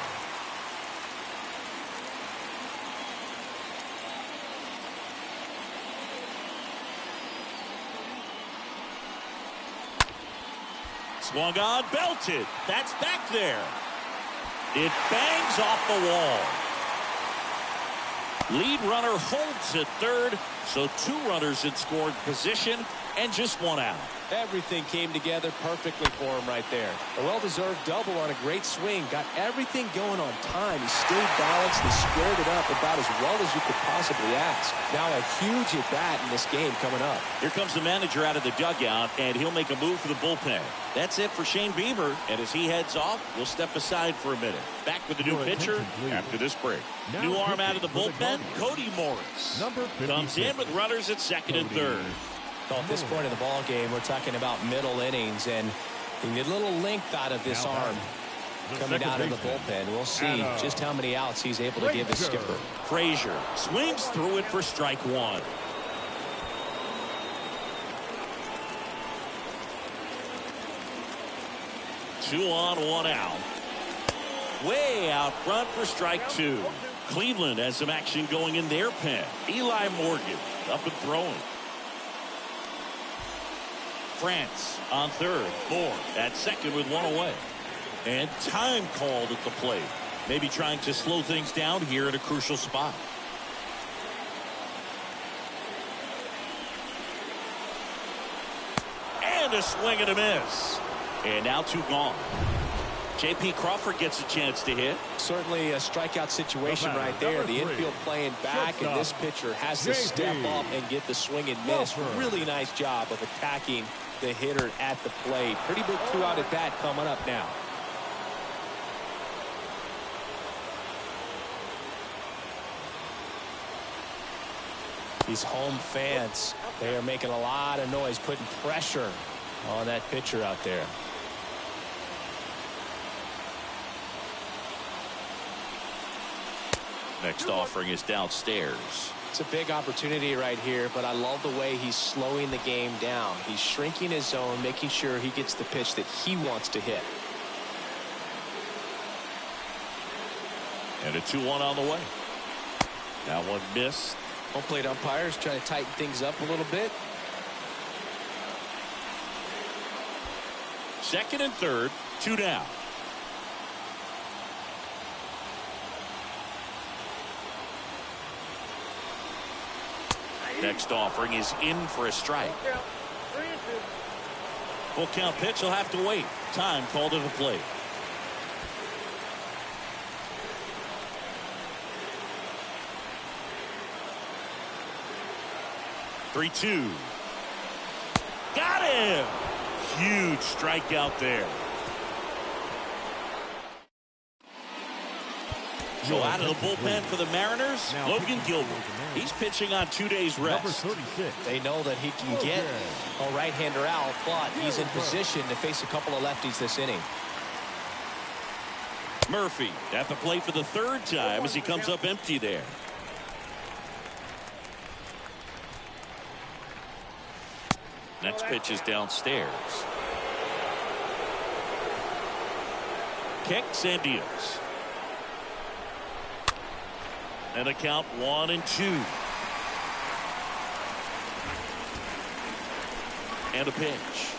Swung on, belted. That's back there. It bangs off the wall. Lead runner holds at third. So 2 runners in scoring position and just 1 out. Everything came together perfectly for him right there. A well-deserved double on a great swing. Got everything going on time. He stayed balanced and squared it up about as well as you could possibly ask. Now a huge at-bat in this game coming up. Here comes the manager out of the dugout, and he'll make a move for the bullpen. That's it for Shane Bieber, and as he heads off, we'll step aside for a minute. Back with the new pitcher after this break. New arm out of the bullpen, Cody Morris. Comes in with runners at second and third. Well, at this point of the ball game, we're talking about middle innings, and you need a little length out of this arm coming out of the bullpen. We'll see just how many outs he's able to give his skipper. Frazier swings through it for strike 1. Two on, 1 out. Way out front for strike 2. Cleveland has some action going in their pen. Eli Morgan up and throwing. France on third. Moore at second with 1 away. And time called at the plate. Maybe trying to slow things down here at a crucial spot. And a swing and a miss. And now 2 gone. J.P. Crawford gets a chance to hit. Certainly a strikeout situation right there. The infield playing back, and this pitcher has to step up and get the swing and miss. Really nice job of attacking the hitter at the plate. Pretty big 2-out at bat coming up now. These home fans, they are making a lot of noise, putting pressure on that pitcher out there. Next offering is downstairs. It's a big opportunity right here, but I love the way he's slowing the game down. He's shrinking his zone, making sure he gets the pitch that he wants to hit. And a 2-1 on the way. That one missed. Home plate umpires trying to tighten things up a little bit. Second and third, 2 down. Next offering is in for a strike. 3-2. Full count pitch will have to wait. Time called at the plate. Three-two. Got him. Huge strikeout there. So out of the bullpen for the Mariners, Logan Gilbert. He's pitching on 2 days rest. They know that he can get a right-hander out, but he's in position to face a couple of lefties this inning. Murphy at the plate for the 3rd time as he comes up empty there. Next pitch is downstairs. Kicks and deals. And a count 1-2. And a pitch.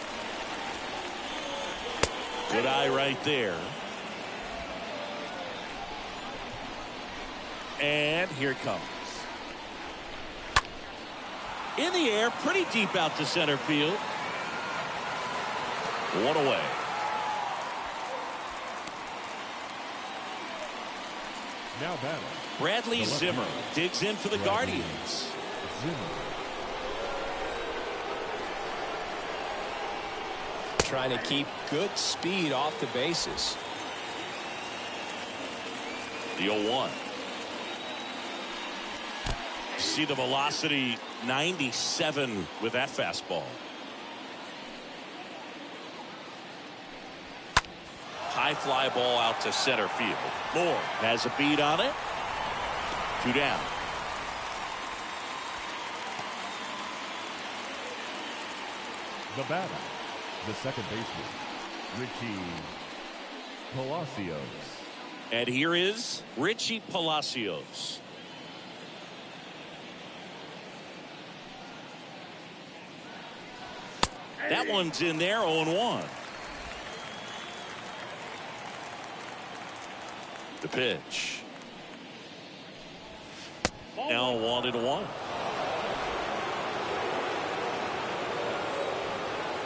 Good eye right there. And here it comes. In the air, pretty deep out to center field. 1 away. Now batting. Bradley Zimmer digs in for the Guardians. Trying to keep good speed off the bases. The 0-1. See the velocity, 97 with that fastball. High fly ball out to center field. Moore has a beat on it. 2 down. The batter, the second baseman, Richie Palacios. And here is Richie Palacios. That one's in there, 0-1. The pitch. Now 1-1.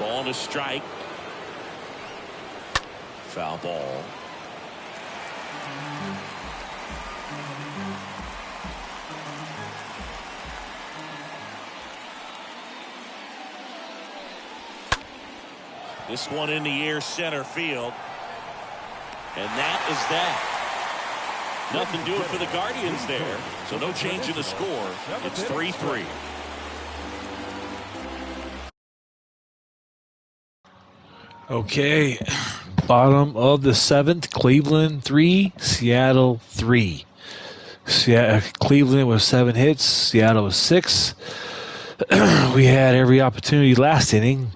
Ball to strike. Foul ball. This one in the air, center field. And that is that. Nothing doing for the Guardians there. So no change in the score. It's 3-3. Okay, bottom of the 7th, Cleveland 3, Seattle 3. Cleveland was 7 hits, Seattle was 6. We had every opportunity last inning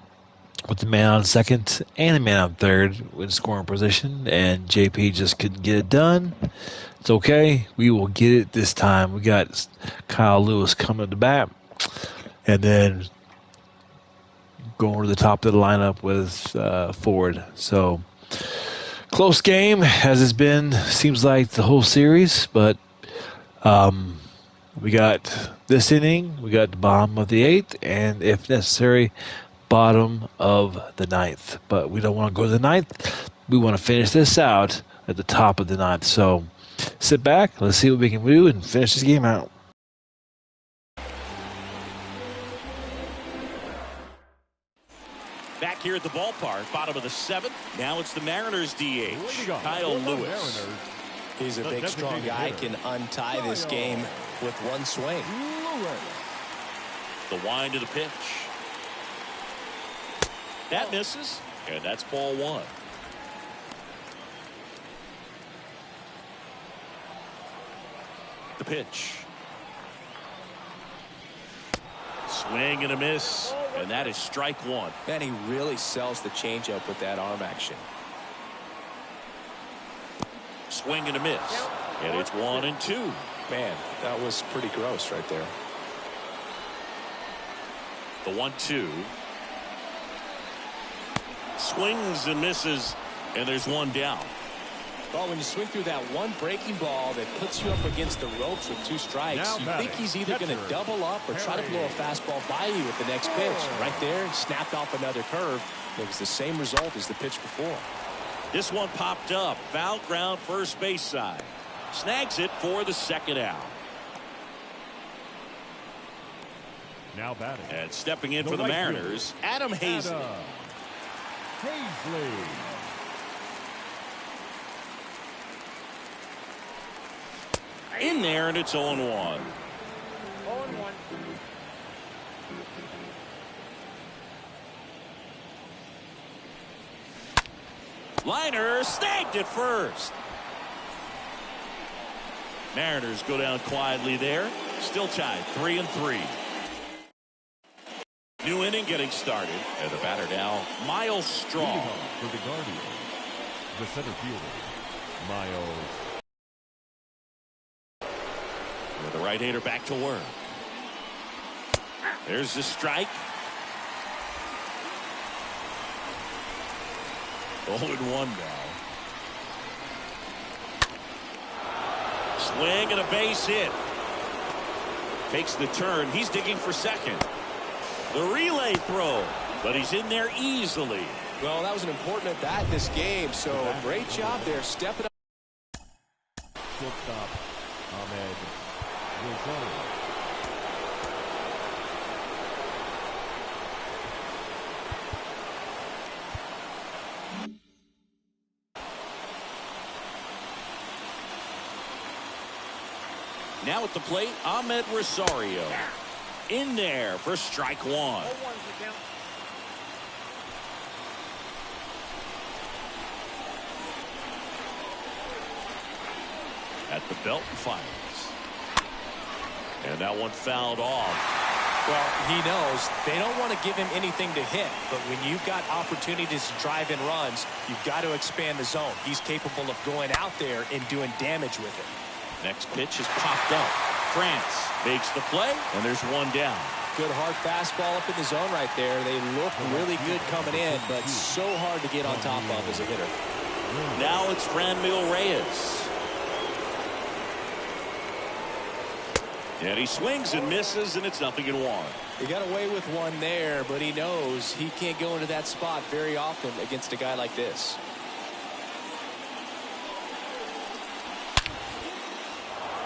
with the man on second and the man on third in scoring position, and JP just couldn't get it done. It's okay. We will get it this time. We got Kyle Lewis coming to bat, and then going to the top of the lineup with Ford. So close game as it's been, seems like the whole series, but we got this inning, we got the bottom of the 8th, and if necessary, bottom of the 9th. But we don't want to go to the 9th. We want to finish this out at the top of the 9th. So sit back, let's see what we can do and finish this game out. Back here at the ballpark, bottom of the 7th. Now it's the Mariners DH, Kyle Lewis. He's a big, strong guy, can untie this game with one swing. The wind to the pitch. That misses, and that's ball 1. The pitch. Swing and a miss, and that is strike 1. Man, he really sells the changeup with that arm action. Swing and a miss, and it's 1-2. Man, that was pretty gross right there. The 1-2. Swings and misses, and there's 1 down. Well, when you swing through that one breaking ball that puts you up against the ropes with 2 strikes, you think he's either going to double up or try to blow a fastball by you with the next pitch. Right there, snapped off another curve. It was the same result as the pitch before. This one popped up. Foul ground, first base side. Snags it for the 2nd out. Now batting. And stepping in for the Mariners, Adam Hazley. In there, and it's 0-1. 0-1. Liner snagged at first. Mariners go down quietly there. Still tied 3-3. New inning getting started. And the batter now, Miles Straw. For the Guardians, the center fielder, Miles. With the right-hander back to work. There's the strike. 0-1 now. Swing and a base hit. Takes the turn. He's digging for second. The relay throw, but he's in there easily. Well, that was an important at bat this game, so great job there stepping up. Shortstop, Ahmed Rosario. Now at the plate, Ahmed Rosario. In there for strike 1. 0-1's the count. At the belt and fires. And that one fouled off. Well, he knows they don't want to give him anything to hit, but when you've got opportunities to drive in runs, you've got to expand the zone. He's capable of going out there and doing damage with it. Next pitch is popped up. France makes the play, and there's 1 down. Good hard fastball up in the zone right there. They look really good coming in, but so hard to get on top of as a hitter. Now it's Franmil Reyes. And he swings and misses, and it's 0-1. He got away with one there, but he knows he can't go into that spot very often against a guy like this.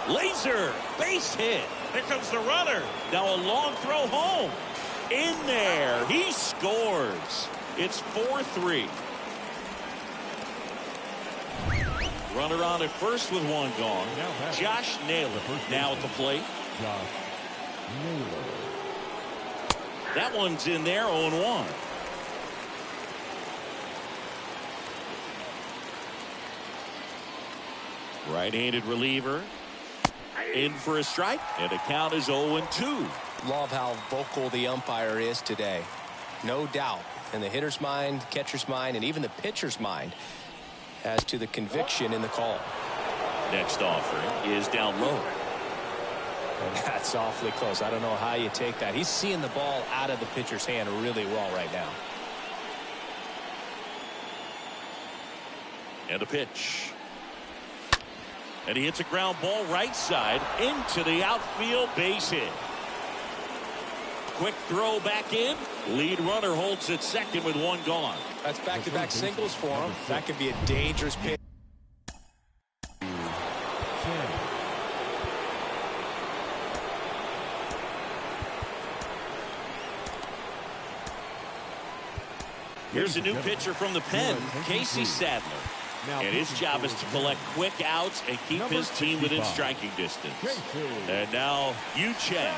Laser base hit. Here comes the runner. Now a long throw home. In there. He scores. It's 4-3. Runner on at first with one gone. Josh Naylor now at the plate. That one's in there, 0-1. Right-handed reliever. In for a strike, and the count is 0-2. Love how vocal the umpire is today. No doubt in the hitter's mind, catcher's mind, and even the pitcher's mind as to the conviction in the call. Next offering is down low. And that's awfully close. I don't know how you take that. He's seeing the ball out of the pitcher's hand really well right now. And a pitch. And he hits a ground ball right side into the outfield base hit. Quick throw back in. Lead runner holds at second with one gone. That's back-to-back singles for him. That could be a dangerous pitch. Here's a new pitcher from the pen, Casey Sadler. And his job is to collect quick outs and keep his team within striking distance. And now Yu Chang.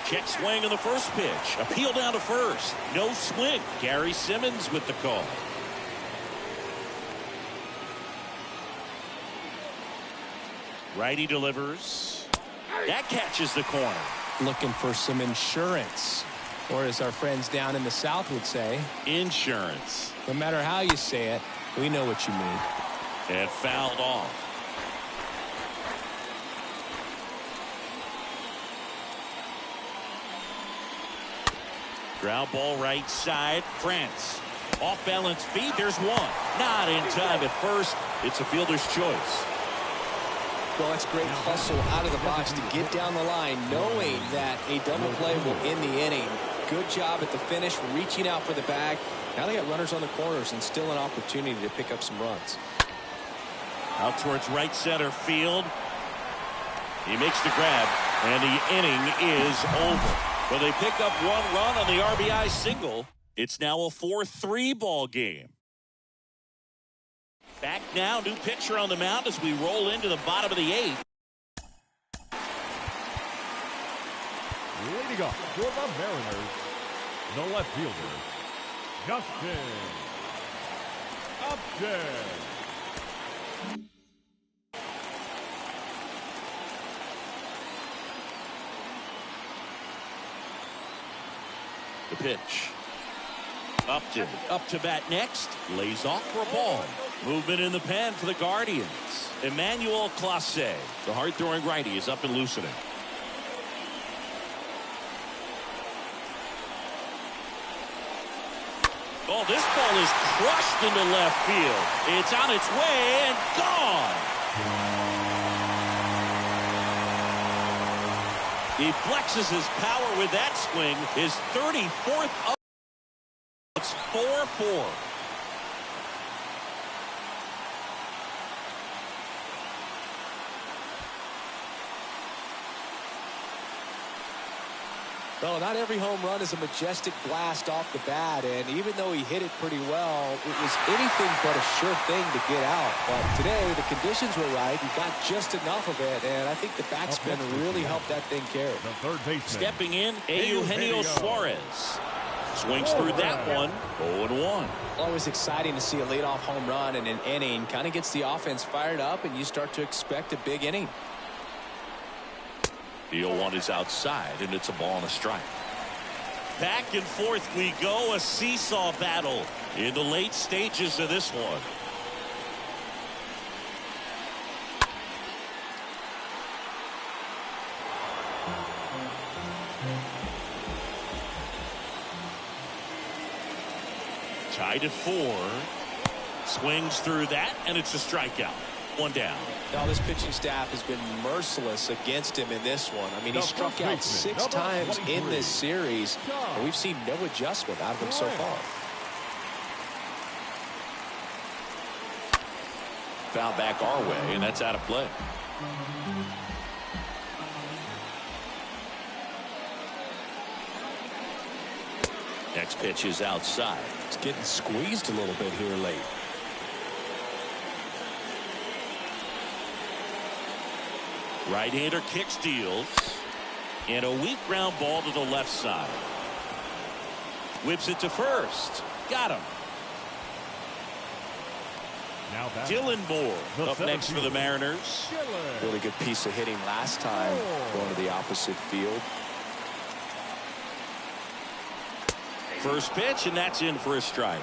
Check swing on the first pitch. Appeal down to first. No swing. Gary Simmons with the call. Righty delivers. That catches the corner. Looking for some insurance. Or as our friends down in the South would say, insurance. No matter how you say it, we know what you mean. And fouled off. Ground ball right side. France. Off balance feet. There's one. Not in time at first. It's a fielder's choice. Well, that's great hustle out of the box to get down the line, knowing that a double play will end the inning. Good job at the finish, reaching out for the bag. Now they got runners on the corners and still an opportunity to pick up some runs. Out towards right center field. He makes the grab, and the inning is over. Well, they pick up one run on the RBI single. It's now a 4-3 ball game. Back now, new pitcher on the mound as we roll into the bottom of the eighth. Leading up for the Mariners, the left fielder, Justin Upton. The pitch. Upton up to bat next. Lays off for a ball. Movement in the pen for the Guardians. Emmanuel Clase, the hard-throwing righty, is up and loosening. Oh, this ball is crushed into left field. It's on its way and gone. He flexes his power with that swing. His 34th. It's 4-4. Well, not every home run is a majestic blast off the bat, and even though he hit it pretty well, it was anything but a sure thing to get out. But today, the conditions were right. He got just enough of it, and I think the backspin really helped that thing carry. The third baseman. Stepping in, Eugenio Suarez. Swings through that one, 0-1. Always exciting to see a leadoff home run in an inning. Kind of gets the offense fired up, and you start to expect a big inning. The 0-1 is outside, and it's a ball and a strike. Back and forth we go, a seesaw battle in the late stages of this one. Tied at 4. Swings through that, and it's a strikeout. One down. Now this pitching staff has been merciless against him in this one. I mean, he struck out 6 times in this series, and we've seen no adjustment out of him so far. Foul back our way, and that's out of play. Next pitch is outside. It's getting squeezed a little bit here late. Right-hander kicks, deals, and a weak ground ball to the left side. Whips it to first. Got him. Now Dylan Moore up next for the Mariners. Really good piece of hitting last time, going to the opposite field. First pitch, and that's in for a strike.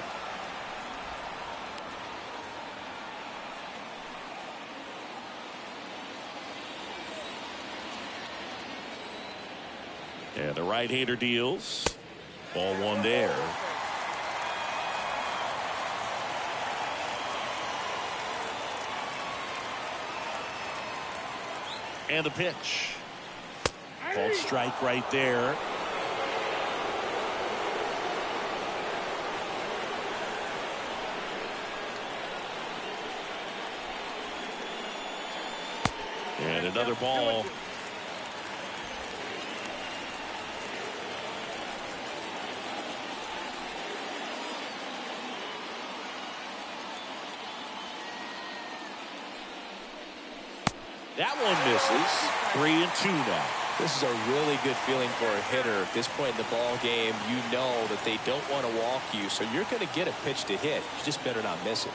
And the right-hander deals. Ball one there. And the pitch. Called strike right there. And another ball. That one misses. 3-2 now. This is a really good feeling for a hitter. At this point in the ball game, you know that they don't want to walk you, so you're going to get a pitch to hit. You just better not miss it.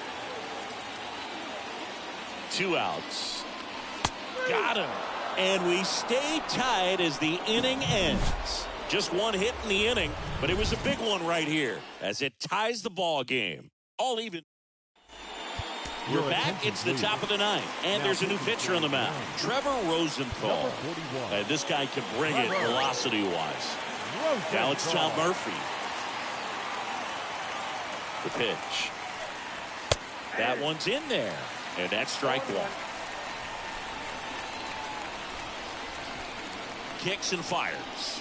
2 outs. Got him. And we stay tied as the inning ends. Just one hit in the inning, but it was a big one right here as it ties the ball game. All even. We're back. It's the top of the 9th, and there's a new pitcher on the mound, Trevor Rosenthal. And this guy can bring it velocity-wise. Now it's Tom Murphy. The pitch. That one's in there, and that's strike one. Kicks and fires.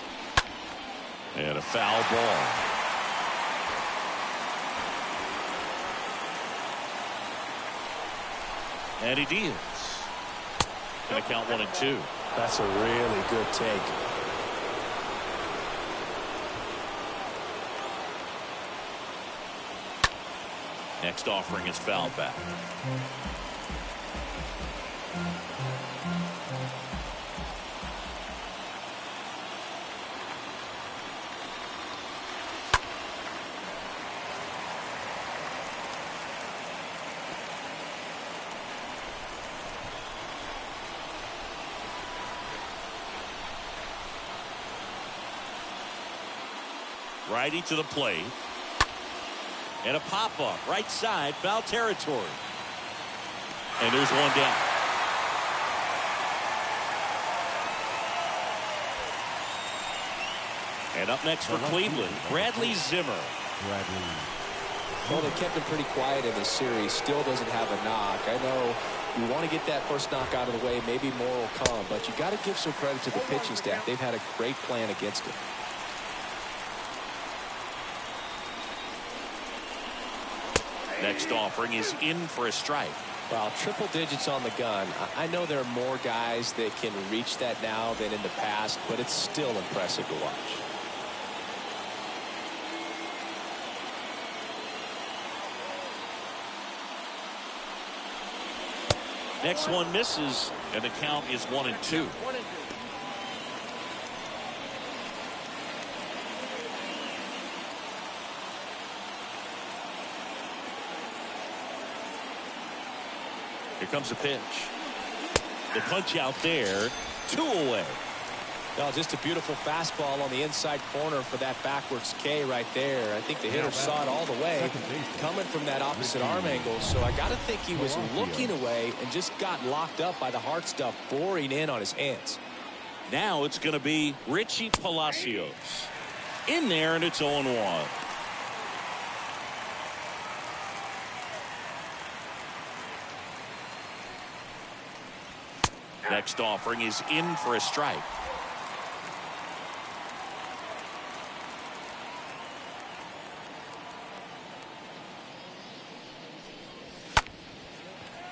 And a foul ball. And he deals. Going to count 1 and 2. That's a really good take. Next offering is fouled back. Righty to the plate. And a pop-up. Right side. Foul territory. And there's one down. And up next for Cleveland, Bradley Zimmer. Well, they kept him pretty quiet in this series. Still doesn't have a knock. I know you want to get that first knock out of the way. Maybe more will come. But you got to give some credit to the pitching staff. They've had a great plan against him. Next offering is in for a strike. Well, triple digits on the gun. I know there are more guys that can reach that now than in the past, but it's still impressive to watch. Next one misses, and the count is 1 and 2. Here comes the pitch. The punch out there. 2 away. Well, just a beautiful fastball on the inside corner for that backwards K right there. I think the hitter saw it all the way coming from that opposite arm angle. So I got to think he was looking away and just got locked up by the hard stuff boring in on his hands. Now it's going to be Richie Palacios. In there, and it's 0-1. Next offering is in for a strike.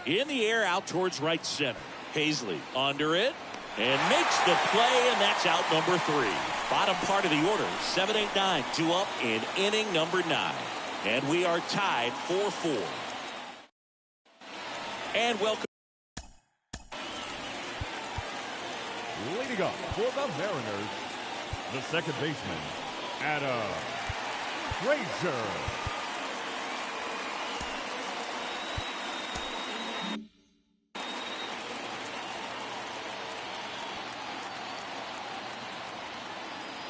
In the air out towards right center. Hazley under it and makes the play, and that's out number 3. Bottom part of the order, 7-8-9, 2 up in inning number 9. And we are tied 4-4. And welcome. Leading up for the Mariners, the second baseman, Adam Frazier.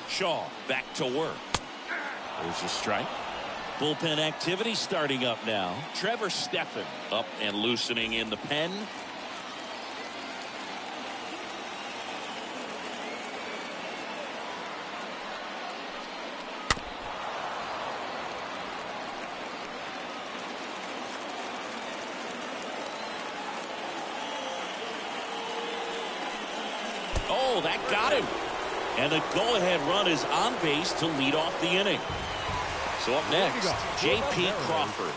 Shaw back to work. There's a strike. Bullpen activity starting up now. Trevor Steffen up and loosening in the pen. Oh, that got him. And the go-ahead run is on base to lead off the inning. So up next, J.P. Crawford.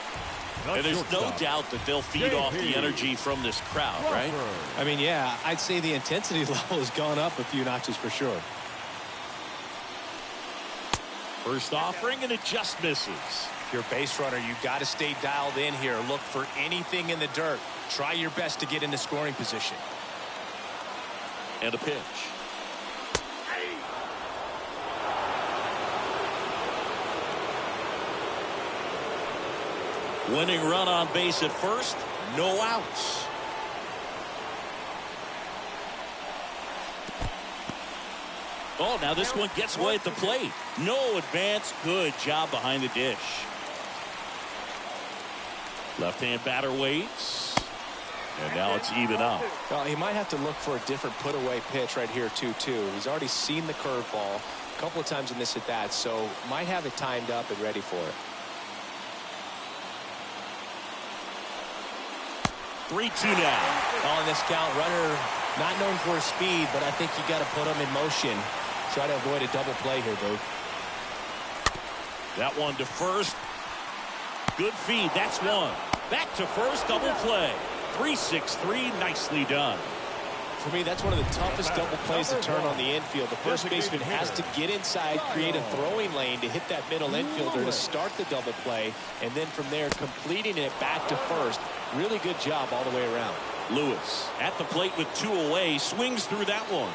And there's no doubt that they'll feed off the energy from this crowd, right? I mean, yeah, I'd say the intensity level has gone up a few notches for sure. First offering, and it just misses. If you're a base runner, you've got to stay dialed in here. Look for anything in the dirt. Try your best to get into scoring position. And a pitch. Winning run on base at first, no outs. Oh, now this one gets away at the plate. No advance. Good job behind the dish. Left-hand batter waits. And now it's even up. Well, he might have to look for a different put-away pitch right here, 2-2. He's already seen the curveball a couple of times in this at-bat, so might have it timed up and ready for it. 3-2 now. On this count, runner not known for his speed, but I think you got to put him in motion. Try to avoid a double play here, Boo. That one to first. Good feed. That's one. Back to first. Double play. 3-6-3. Nicely done. For me, that's one of the toughest double plays to turn on the infield. The first baseman has to get inside, create a throwing lane to hit that middle infielder to start the double play, and then from there completing it back to first. Really good job all the way around. Lewis at the plate with 2 away, swings through that one.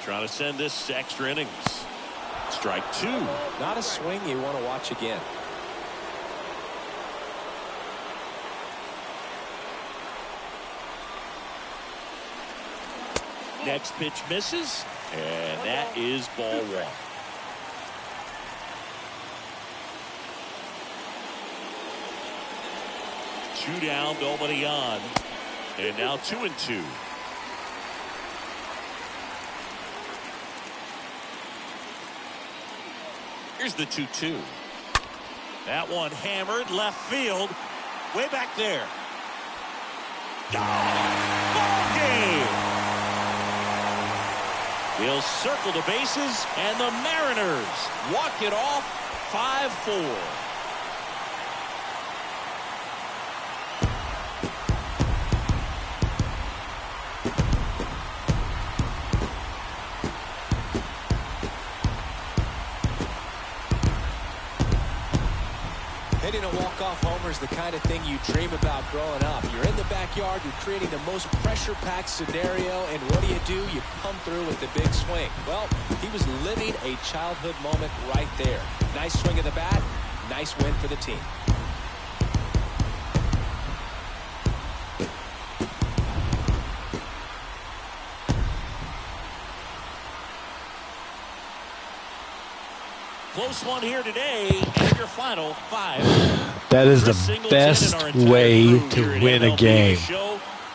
Trying to send this to extra innings. Strike 2. Not a swing you want to watch again. Next pitch misses, and that is ball 1. Two down, nobody on, and now 2-2. Here's the 2-2. That one hammered left field, way back there. Ball game. He'll circle the bases, and the Mariners walk it off 5-4. Hitting a walk-off homer is the kind of thing you dream about growing up. You're in the backyard, you're creating the most pressure-packed scenario, and what do? You come through with the big swing. Well, he was living a childhood moment right there. Nice swing of the bat, nice win for the team. Close one here today, and your final 5. That is the best way to win a game.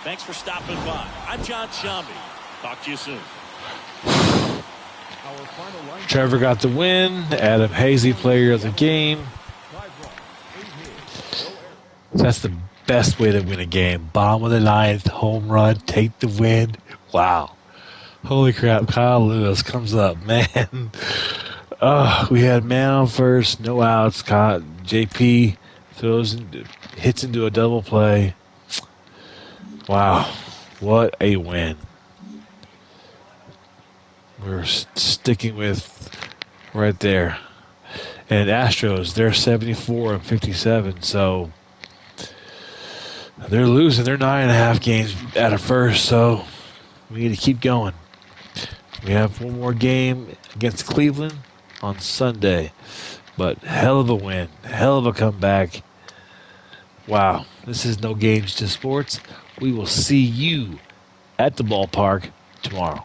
Thanks for stopping by. I'm John Shambi. Talk to you soon. Trevor got the win. Adam Hazley, player of the game. That's the best way to win a game. Bottom of the ninth, home run, take the win. Wow. Holy crap, Kyle Lewis comes up, man. We had man on first, no outs. JP hits into a double play. Wow, what a win. We're sticking with right there. And Astros, they're 74 and 57, so they're losing. They're 9.5 games out of first, so we need to keep going. We have one more game against Cleveland on Sunday, but hell of a win, hell of a comeback. Wow, this is No Games, Just Sports. We will see you at the ballpark tomorrow.